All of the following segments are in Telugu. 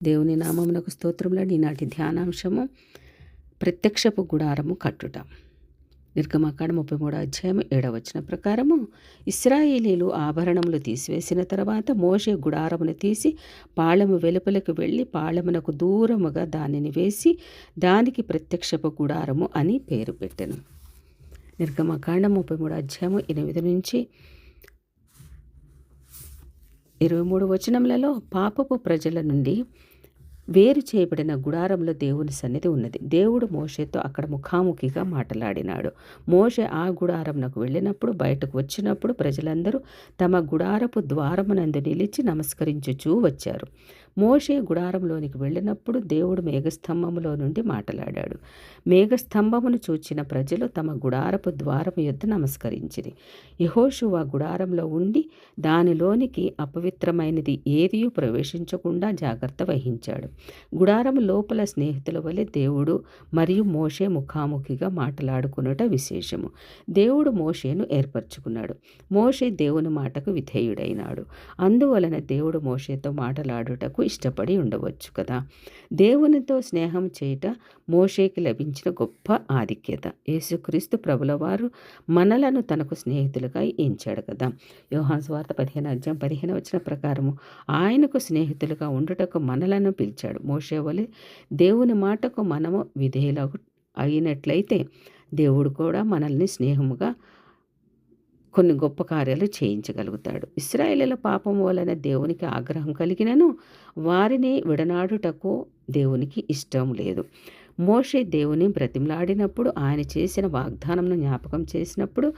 దేవుని నామమునకు స్తోత్రములు. ఈనాటి ధ్యానాంశము ప్రత్యక్షపు గుడారము కట్టుట. నిర్గమకాండం 33:7 ప్రకారము ఇశ్రాయేలీలు ఆభరణములు తీసివేసిన తర్వాత మోషే గుడారమును తీసి పాళెము వెలుపలకు వెళ్ళి పాళెమునకు దూరముగా దానిని వేసి దానికి ప్రత్యక్షపు గుడారము అని పేరు పెట్టెను. నిర్గమకాండం 33:8 23 వచనములలో పాపపు ప్రజల నుండి వేరు చేయబడిన గుడారంలో దేవుని సన్నిధి ఉన్నది. దేవుడు మోషేతో అక్కడ ముఖాముఖిగా మాట్లాడినాడు. మోషే ఆ గుడారంనకు వెళ్ళినప్పుడు బయటకు వచ్చినప్పుడు ప్రజలందరూ తమ గుడారపు ద్వారమునందు నిలిచి నమస్కరించుచూ వచ్చారు. మోషే గుడారంలోనికి వెళ్ళినప్పుడు దేవుడు మేఘస్తంభములో నుండి మాట్లాడాడు. మేఘస్తంభమును చూచిన ప్రజలు తమ గుడారపు ద్వారము యొద్ద నమస్కరించిరి. యెహోషువ గుడారంలో ఉండి దానిలోనికి అపవిత్రమైనది ఏదియూ ప్రవేశించకుండా జాగ్రత్త వహించాడు. గుడారము లోపల స్నేహితుల వలె దేవుడు మరియు మోషే ముఖాముఖిగా మాట్లాడుకునుట విశేషము. దేవుడు మోషేను ఏర్పరచుకున్నాడు. మోషే దేవుని మాటకు విధేయుడైనాడు. అందువలన దేవుడు మోషేతో మాట్లాడుటకు ఇష్టపడి ఉండవచ్చు కదా. దేవునితో స్నేహం చేయుట మోషేకి లభించిన గొప్ప ఆధిక్యత. యేసుక్రీస్తు ప్రభుల వారు మనలను తనకు స్నేహితులుగా ఎంచాడు కదా. యోహాను సువార్త 15:15 ప్రకారము ఆయనకు స్నేహితులుగా ఉండుటకు మనలను పిలిచాడు. మోషే వలె దేవుని మాటకు మనము విధేయులకు అయినట్లయితే దేవుడు కూడా మనల్ని స్నేహముగా కొన్ని గొప్ప కార్యాలు చేయించగలుగుతాడు. ఇశ్రాయేలీయుల పాపము వలన దేవునికి ఆగ్రహం కలిగినను వారిని విడనాడుటకు దేవునికి ఇష్టం లేదు. మోషే దేవుని బ్రతిమలాడినప్పుడు ఆయన చేసిన వాగ్దానంను జ్ఞాపకం చేసినప్పుడు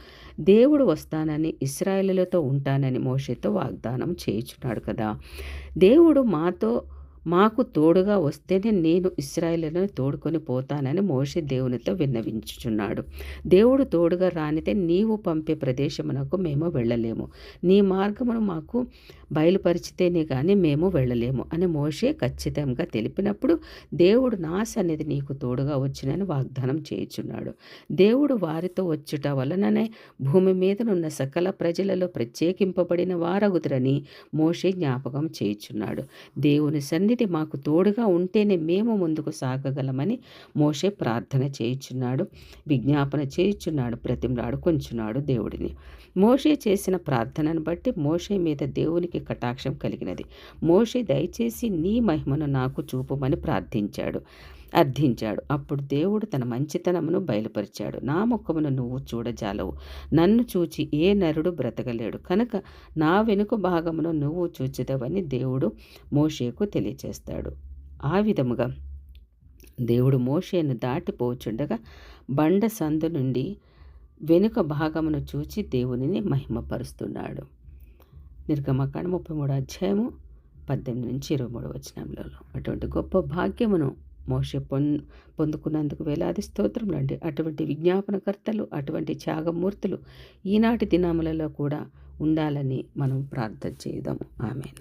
దేవుడు వస్తానని ఇశ్రాయేలీయులతో ఉంటానని మోషేతో వాగ్దానం చేయుచున్నాడు కదా. దేవుడు మాకు తోడుగా వస్తేనే నేను ఇశ్రాయేలును తోడుకొని పోతానని మోషే దేవునితో విన్నవించుచున్నాడు. దేవుడు తోడుగా రానితే నీవు పంపే ప్రదేశమునకు మేము వెళ్ళలేము, నీ మార్గమును మాకు బయలుపరిచితేనే కానీ మేము వెళ్ళలేము అని మోషే ఖచ్చితంగా తెలిపినప్పుడు దేవుడు నా సన్నిధి నీకు తోడుగా వచ్చినని వాగ్దానం చేయుచున్నాడు. దేవుడు వారితో వచ్చుట వలననే భూమి మీదనున్న సకల ప్రజలలో ప్రత్యేకింపబడిన వారగుదురని మోషే జ్ఞాపకం చేయుచున్నాడు. దేవుని సన్నిధి మాకు తోడుగా ఉంటేనే మేము ముందుకు సాగగలమని మోషే ప్రార్థన చేయుచున్నాడు, విజ్ఞాపన చేయుచున్నాడు, బ్రతిమలాడుకొంచున్నాడు దేవుడిని. మోషే చేసిన ప్రార్థనను బట్టి మోషే మీద దేవునికి కటాక్షం కలిగినది. మోషే దయచేసి నీ మహిమను నాకు చూపమని అర్థించాడు. అప్పుడు దేవుడు తన మంచితనమును బయలుపరిచాడు. నా ముఖమును నువ్వు చూడజాలవు, నన్ను చూచి ఏ నరుడు బ్రతకలేడు కనుక నా వెనుక భాగమును నువ్వు చూచెదవని దేవుడు మోషేకు తెలియచేస్తాడు. ఆ విధముగా దేవుడు మోషేను దాటిపోచుండగా బండ సందు నుండి వెనుక భాగమును చూచి దేవునిని మహిమపరుస్తున్నాడు. నిర్గమకాండం 33:18-23 అటువంటి గొప్ప భాగ్యమును మోషే పొందుకున్నందుకు వేలాది స్తోత్రములండి. అటువంటి విజ్ఞాపనకర్తలు, అటువంటి త్యాగమూర్తులు ఈనాటి దినములలో కూడా ఉండాలని మనం ప్రార్థన చేద్దాము. ఆమేన్.